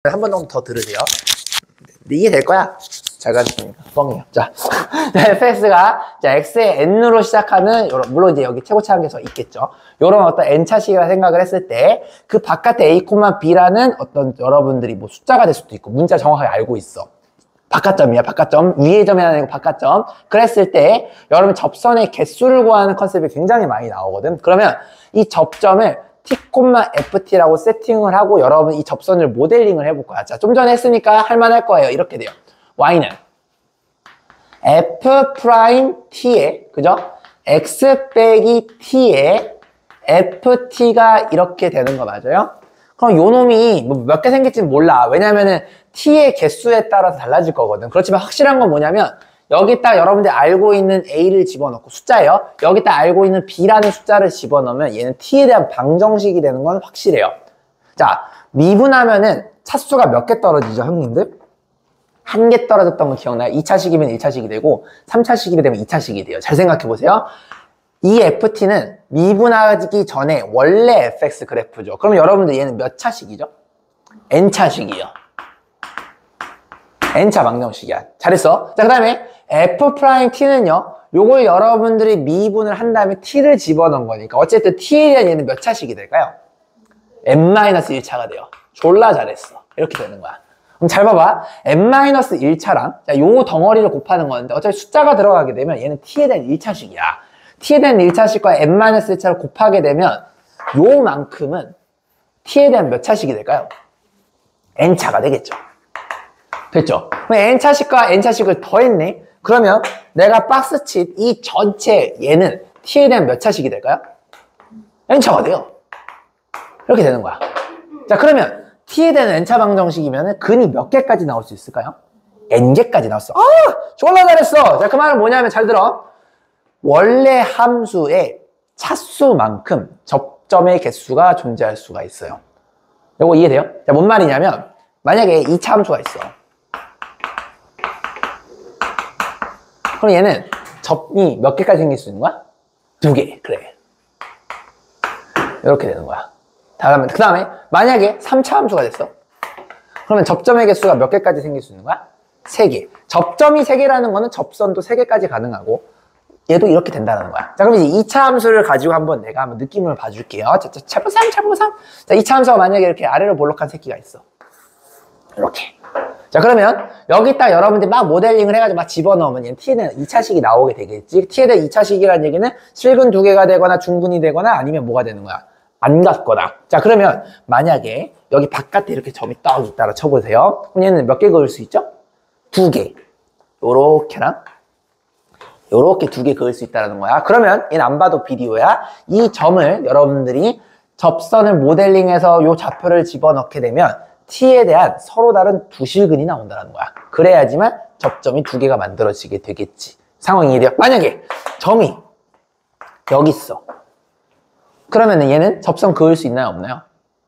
한 번 정도 더 들으세요. 이해될 거야? 잘 가르치니까 뻥이에요. 자, fx가 자 x의 n으로 시작하는 요런, 물론 이제 여기 최고차항계수 있겠죠. 요런 어떤 n차식이라 생각을 했을 때 그 바깥에 a, b라는 어떤 여러분들이 뭐 숫자가 될 수도 있고 문자 정확하게 알고 있어. 바깥점이야, 바깥점. 위의 점이 아니고 바깥점. 그랬을 때 여러분 접선의 개수를 구하는 컨셉이 굉장히 많이 나오거든. 그러면 이 접점을 t, ft라고 세팅을 하고 여러분 이 접선을 모델링을 해볼 거야. 자, 좀 전에 했으니까 할만할 거예요. 이렇게 돼요. y는 f't에 그죠? x 빼기 t에 ft가 이렇게 되는 거 맞아요? 그럼 요 놈이 뭐 몇 개 생길지는 몰라. 왜냐면은 t의 개수에 따라서 달라질 거거든. 그렇지만 확실한 건 뭐냐면 여기다 여러분들이 알고 있는 a를 집어넣고 숫자예요. 여기다 알고 있는 b라는 숫자를 집어넣으면 얘는 t에 대한 방정식이 되는 건 확실해요. 자, 미분하면은 차수가 몇 개 떨어지죠, 형님들? 한 개 떨어졌던 거 기억나요? 2차식이면 1차식이 되고 3차식이 되면 2차식이 돼요. 잘 생각해 보세요. 이 ft는 미분하기 전에 원래 fx 그래프죠. 그럼 여러분들 얘는 몇 차식이죠? n차식이요. n차 방정식이야. 잘했어. 자, 그 다음에 f't는요, 요걸 여러분들이 미분을 한 다음에 t를 집어넣은 거니까 어쨌든 t에 대한 얘는 몇 차식이 될까요? n-1차가 돼요. 졸라 잘했어. 이렇게 되는 거야. 그럼 잘 봐봐. n-1차랑 자, 요 덩어리를 곱하는 건데 어차피 숫자가 들어가게 되면 얘는 t에 대한 1차식이야. t에 대한 1차식과 n-1차를 곱하게 되면 요만큼은 t에 대한 몇 차식이 될까요? n차가 되겠죠. 됐죠? 그럼 n차식과 n차식을 더했네? 그러면 내가 박스칩 이 전체 얘는 t에 대한 몇 차식이 될까요? n차가 돼요. 이렇게 되는 거야. 자, 그러면 t에 대한 n차 방정식이면 근이 몇 개까지 나올 수 있을까요? n개까지 나왔어. 아! 졸라 잘했어! 자, 그 말은 뭐냐면 잘 들어. 원래 함수의 차수만큼 접점의 개수가 존재할 수가 있어요. 이거 이해돼요? 자, 뭔 말이냐면 만약에 2차 함수가 있어. 그럼 얘는 접이 몇 개까지 생길 수 있는 거야? 2개. 그래. 이렇게 되는 거야. 그 다음에 만약에 3차 함수가 됐어. 그러면 접점의 개수가 몇 개까지 생길 수 있는 거야? 3개. 접점이 3개라는 거는 접선도 3개까지 가능하고 얘도 이렇게 된다는 거야. 자, 그럼 이제 2차 함수를 가지고 내가 한번 느낌을 봐줄게요. 자, 차보삼. 자, 2차 함수가 만약에 이렇게 아래로 볼록한 새끼가 있어. 이렇게. 자, 그러면 여기다 여러분들이 막 모델링을 해가지고 막 집어넣으면 얘는 t는 2차식이 나오게 되겠지. t에 대한 2차식이라는 얘기는 실근 2개가 되거나 중근이 되거나 아니면 뭐가 되는 거야? 안 같거나. 자, 그러면 만약에 여기 바깥에 이렇게 점이 딱 있다라 쳐보세요. 그럼 얘는 몇 개 그을 수 있죠? 2개. 요렇게랑 요렇게 2개 그을 수 있다는 거야. 그러면 얘는 안 봐도 비디오야. 이 점을 여러분들이 접선을 모델링해서 요 좌표를 집어넣게 되면 t에 대한 서로 다른 두 실근이 나온다는 거야. 그래야지만 접점이 2개가 만들어지게 되겠지. 상황이 이래요. 만약에 점이 여기 있어. 그러면 얘는 접선 그을 수 있나요? 없나요?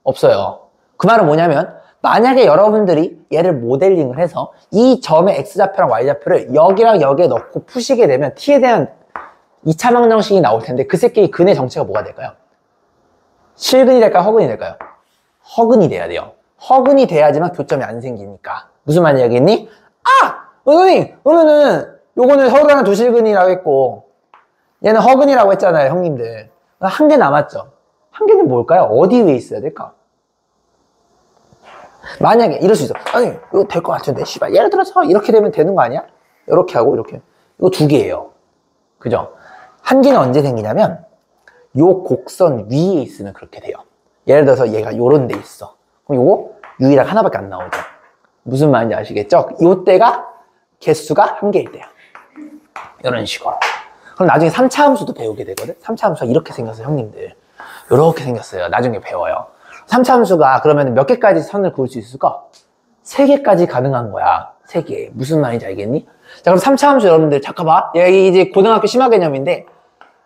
없어요. 그 말은 뭐냐면 만약에 여러분들이 얘를 모델링을 해서 이 점의 x좌표랑 y좌표를 여기랑 여기에 넣고 푸시게 되면 t에 대한 2차 방정식이 나올 텐데 그 새끼의 근의 정체가 뭐가 될까요? 실근이 될까요? 허근이 될까요? 허근이 돼야 돼요. 허근이 돼야지만 교점이 안 생기니까. 무슨 말인지 알겠니? 아! 선생님! 그러면은 요거는 서로랑 두 실근이라고 했고 얘는 허근이라고 했잖아요, 형님들. 한 개 남았죠? 한 개는 뭘까요? 어디 위에 있어야 될까? 만약에 이럴 수 있어. 아니, 이거 될 것 같은데, 씨발. 예를 들어서 이렇게 되면 되는 거 아니야? 이렇게 하고 이렇게. 이거 2개예요. 그죠? 한 개는 언제 생기냐면 요 곡선 위에 있으면 그렇게 돼요. 예를 들어서 얘가 요런 데 있어. 그럼 요거 유일하게 하나밖에 안 나오죠. 무슨 말인지 아시겠죠? 요때가 개수가 1개일 때야. 이런 식으로. 그럼 나중에 3차 함수도 배우게 되거든? 3차 함수가 이렇게 생겼어요, 형님들. 이렇게 생겼어요. 나중에 배워요. 3차 함수가 그러면 몇 개까지 선을 그을 수 있을까? 3개까지 가능한 거야. 3개. 무슨 말인지 알겠니? 자, 그럼 3차 함수 여러분들 잠깐만. 얘 이제 고등학교 심화 개념인데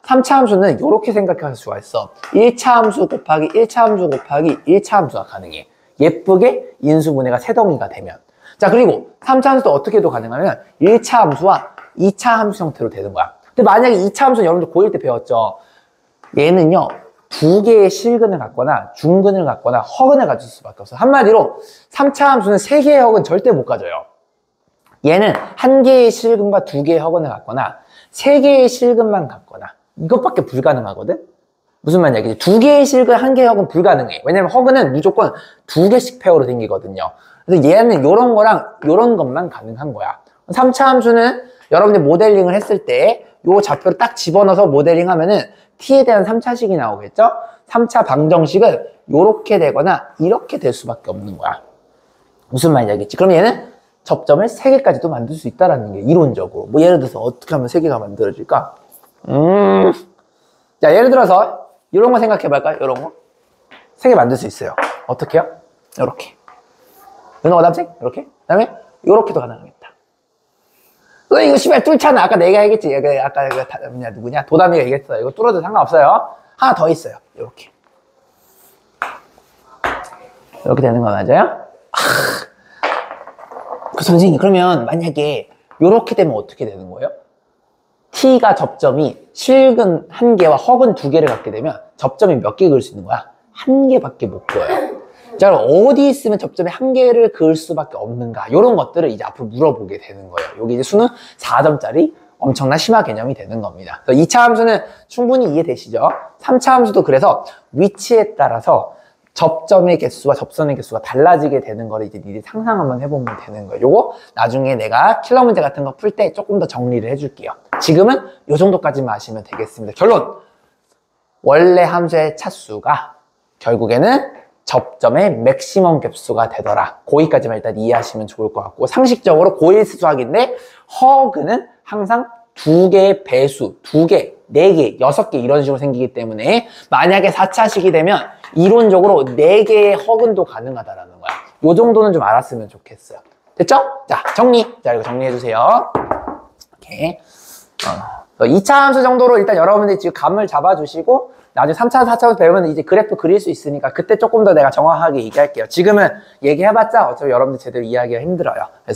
3차 함수는 이렇게 생각할 수가 있어. 1차 함수 곱하기 1차 함수 곱하기 1차 함수가 가능해. 예쁘게 인수분해가 3덩이가 되면. 자, 그리고 3차 함수도 어떻게도 가능하면 1차 함수와 2차 함수 형태로 되는 거야. 근데 만약에 2차 함수는 여러분들 고1 때 배웠죠. 얘는요 두 개의 실근을 갖거나 중근을 갖거나 허근을 가질 수밖에 없어. 한마디로 3차 함수는 세 개의 허근 절대 못 가져요. 얘는 한 개의 실근과 두 개의 허근을 갖거나 세 개의 실근만 갖거나 이것밖에 불가능하거든? 무슨 말이냐? 두 개의 실근, 한 개의 허근 불가능해. 왜냐면 허근은 무조건 두 개씩 페어로 생기거든요. 그래서 얘는 요런 거랑 요런 것만 가능한 거야. 3차 함수는 여러분들 모델링을 했을 때 요 좌표를 딱 집어넣어서 모델링 하면은 t에 대한 3차식이 나오겠죠? 3차 방정식은 요렇게 되거나 이렇게 될 수밖에 없는 거야. 무슨 말인지 알겠지? 그럼 얘는 접점을 3개까지도 만들 수 있다라는 게 이론적으로. 뭐 예를 들어서 어떻게 하면 3개가 만들어질까? 자, 예를 들어서 이런 거 생각해 볼까요? 이런 거. 3개 만들 수 있어요. 어떻게 해요? 요렇게. 눈호가 남색? 이렇게. 그 다음에 요렇게도 가능하겠다. 이거 씨발 뚫잖아. 아까 내가 얘기했지. 아까 누구냐? 도담이가 얘기했어. 이거 뚫어도 상관없어요. 하나 더 있어요. 요렇게. 이렇게 되는 거 맞아요? 선생님, 그러면 만약에 요렇게 되면 어떻게 되는 거예요? t가 접점이 실근 1개와 허근 2개를 갖게 되면 접점이 몇 개 그을 수 있는 거야? 1개밖에 못 그어요. 자, 그럼 어디 있으면 접점이 1개를 그을 수밖에 없는가? 이런 것들을 이제 앞으로 물어보게 되는 거예요. 여기 이제 수능 4점짜리 엄청난 심화 개념이 되는 겁니다. 2차 함수는 충분히 이해되시죠? 3차 함수도 그래서 위치에 따라서 접점의 개수와 접선의 개수가 달라지게 되는 거를 이제 니들이 상상 한번 해보면 되는 거예요. 요거 나중에 내가 킬러 문제 같은 거 풀 때 조금 더 정리를 해줄게요. 지금은 요 정도까지만 아시면 되겠습니다. 결론! 원래 함수의 차수가 결국에는 접점의 맥시멈 겹수가 되더라. 고의까지만 일단 이해하시면 좋을 것 같고, 상식적으로 고일수 수학인데 허근은 항상 2개의 배수, 2개, 4개, 6개 이런 식으로 생기기 때문에 만약에 4차식이 되면 이론적으로 4개의 허근도 가능하다라는 거야. 요 정도는 좀 알았으면 좋겠어요. 됐죠? 자, 정리. 자, 이거 정리해주세요. 오케이. 2차 함수 정도로 일단 여러분들이 지금 감을 잡아주시고 나중에 3차, 4차 배우면 이제 그래프 그릴 수 있으니까 그때 조금 더 내가 정확하게 얘기할게요. 지금은 얘기해봤자 어차피 여러분들 제대로 이해하기가 힘들어요. 그래서